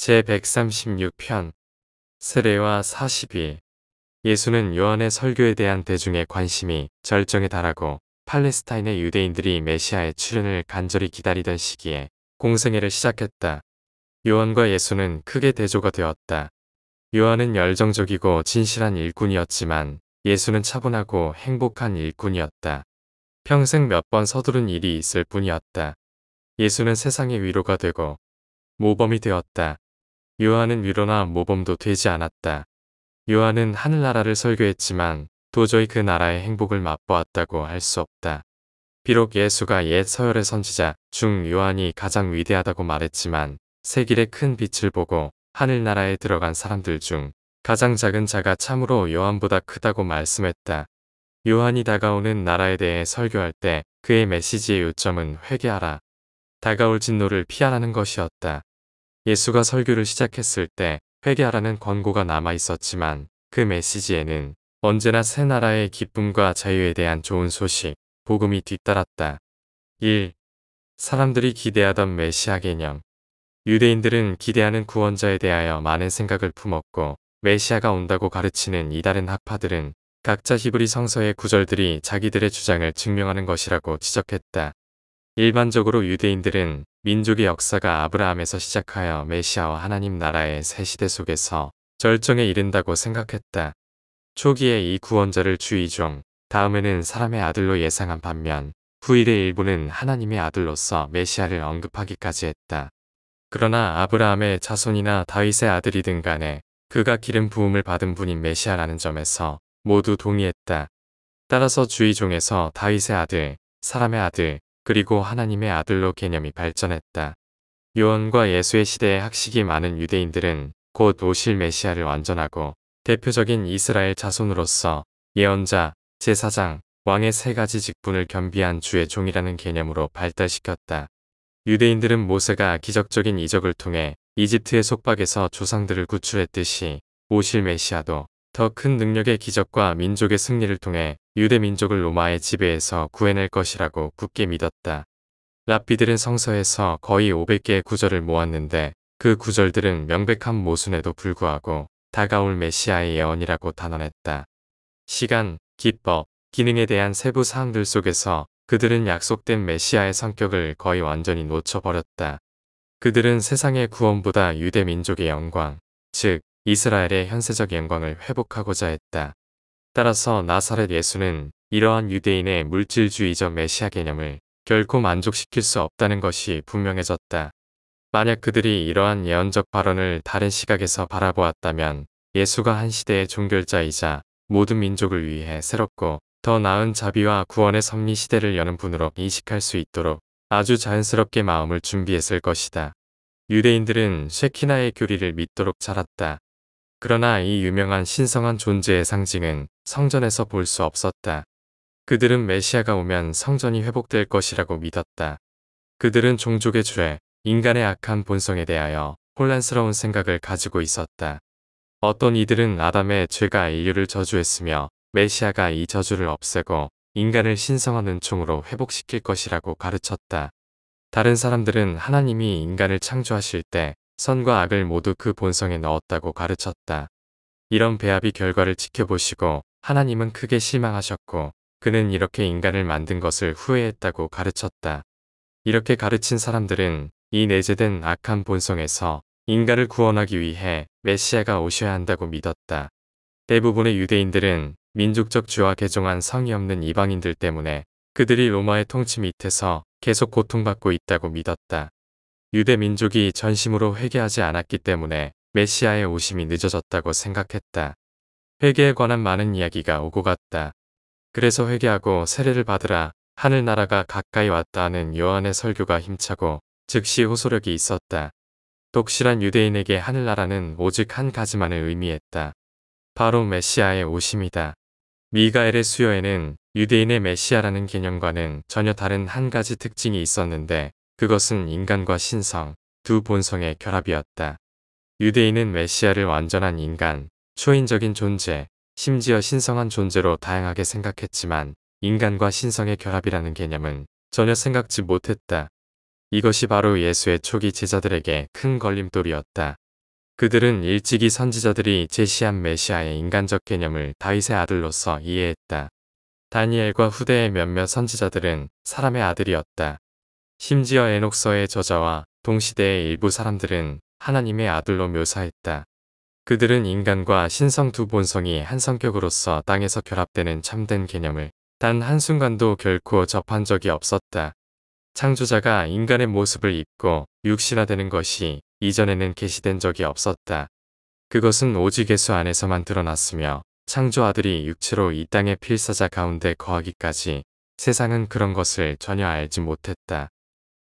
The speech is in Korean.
제136편 세례와 40일. 예수는 요한의 설교에 대한 대중의 관심이 절정에 달하고 팔레스타인의 유대인들이 메시아의 출현을 간절히 기다리던 시기에 공생애를 시작했다. 요한과 예수는 크게 대조가 되었다. 요한은 열정적이고 진실한 일꾼이었지만 예수는 차분하고 행복한 일꾼이었다. 평생 몇 번 서두른 일이 있을 뿐이었다. 예수는 세상의 위로가 되고 모범이 되었다. 요한은 위로나 모범도 되지 않았다. 요한은 하늘나라를 설교했지만 도저히 그 나라의 행복을 맛보았다고 할 수 없다. 비록 예수가 옛 서열의 선지자 중 요한이 가장 위대하다고 말했지만 세길의 큰 빛을 보고 하늘나라에 들어간 사람들 중 가장 작은 자가 참으로 요한보다 크다고 말씀했다. 요한이 다가오는 나라에 대해 설교할 때 그의 메시지의 요점은 회개하라, 다가올 진노를 피하라는 것이었다. 예수가 설교를 시작했을 때 회개하라는 권고가 남아 있었지만 그 메시지에는 언제나 새 나라의 기쁨과 자유에 대한 좋은 소식, 복음이 뒤따랐다. 1. 사람들이 기대하던 메시아 개념. 유대인들은 기대하는 구원자에 대하여 많은 생각을 품었고 메시아가 온다고 가르치는 이다른 학파들은 각자 히브리 성서의 구절들이 자기들의 주장을 증명하는 것이라고 지적했다. 일반적으로 유대인들은 민족의 역사가 아브라함에서 시작하여 메시아와 하나님 나라의 새 시대 속에서 절정에 이른다고 생각했다. 초기에 이 구원자를 주의종, 다음에는 사람의 아들로 예상한 반면 후일의 일부는 하나님의 아들로서 메시아를 언급하기까지 했다. 그러나 아브라함의 자손이나 다윗의 아들이든 간에 그가 기름 부음을 받은 분인 메시아라는 점에서 모두 동의했다. 따라서 주의종에서 다윗의 아들, 사람의 아들, 그리고 하나님의 아들로 개념이 발전했다. 요한과 예수의 시대에 학식이 많은 유대인들은 곧 오실 메시아를 완전하고 대표적인 이스라엘 자손으로서 예언자, 제사장, 왕의 세 가지 직분을 겸비한 주의 종이라는 개념으로 발달시켰다. 유대인들은 모세가 기적적인 이적을 통해 이집트의 속박에서 조상들을 구출했듯이 오실 메시아도 더 큰 능력의 기적과 민족의 승리를 통해 유대 민족을 로마의 지배에서 구해낼 것이라고 굳게 믿었다. 랍비들은 성서에서 거의 500개의 구절을 모았는데 그 구절들은 명백한 모순에도 불구하고 다가올 메시아의 예언이라고 단언했다. 시간, 기법, 기능에 대한 세부 사항들 속에서 그들은 약속된 메시아의 성격을 거의 완전히 놓쳐버렸다. 그들은 세상의 구원보다 유대 민족의 영광, 즉 이스라엘의 현세적 영광을 회복하고자 했다. 따라서 나사렛 예수는 이러한 유대인의 물질주의적 메시아 개념을 결코 만족시킬 수 없다는 것이 분명해졌다. 만약 그들이 이러한 예언적 발언을 다른 시각에서 바라보았다면 예수가 한 시대의 종결자이자 모든 민족을 위해 새롭고 더 나은 자비와 구원의 섭리 시대를 여는 분으로 인식할 수 있도록 아주 자연스럽게 마음을 준비했을 것이다. 유대인들은 쉐키나의 교리를 믿도록 자랐다. 그러나 이 유명한 신성한 존재의 상징은 성전에서 볼 수 없었다. 그들은 메시아가 오면 성전이 회복될 것이라고 믿었다. 그들은 종족의 죄, 인간의 악한 본성에 대하여 혼란스러운 생각을 가지고 있었다. 어떤 이들은 아담의 죄가 인류를 저주했으며 메시아가 이 저주를 없애고 인간을 신성한 은총으로 회복시킬 것이라고 가르쳤다. 다른 사람들은 하나님이 인간을 창조하실 때 선과 악을 모두 그 본성에 넣었다고 가르쳤다. 이런 배합의 결과를 지켜보시고 하나님은 크게 실망하셨고 그는 이렇게 인간을 만든 것을 후회했다고 가르쳤다. 이렇게 가르친 사람들은 이 내재된 악한 본성에서 인간을 구원하기 위해 메시아가 오셔야 한다고 믿었다. 대부분의 유대인들은 민족적 죄와 개종한 성이 없는 이방인들 때문에 그들이 로마의 통치 밑에서 계속 고통받고 있다고 믿었다. 유대 민족이 전심으로 회개하지 않았기 때문에 메시아의 오심이 늦어졌다고 생각했다. 회개에 관한 많은 이야기가 오고 갔다. 그래서 회개하고 세례를 받으라, 하늘나라가 가까이 왔다 하는 요한의 설교가 힘차고 즉시 호소력이 있었다. 독실한 유대인에게 하늘나라는 오직 한 가지만을 의미했다. 바로 메시아의 오심이다. 미가엘의 수요에는 유대인의 메시아라는 개념과는 전혀 다른 한 가지 특징이 있었는데 그것은 인간과 신성, 두 본성의 결합이었다. 유대인은 메시아를 완전한 인간, 초인적인 존재, 심지어 신성한 존재로 다양하게 생각했지만 인간과 신성의 결합이라는 개념은 전혀 생각지 못했다. 이것이 바로 예수의 초기 제자들에게 큰 걸림돌이었다. 그들은 일찍이 선지자들이 제시한 메시아의 인간적 개념을 다윗의 아들로서 이해했다. 다니엘과 후대의 몇몇 선지자들은 사람의 아들이었다. 심지어 에녹서의 저자와 동시대의 일부 사람들은 하나님의 아들로 묘사했다. 그들은 인간과 신성 두 본성이 한 성격으로서 땅에서 결합되는 참된 개념을 단 한순간도 결코 접한 적이 없었다. 창조자가 인간의 모습을 입고 육신화되는 것이 이전에는 계시된 적이 없었다. 그것은 오직 예수 안에서만 드러났으며 창조 아들이 육체로 이 땅의 필사자 가운데 거하기까지 세상은 그런 것을 전혀 알지 못했다.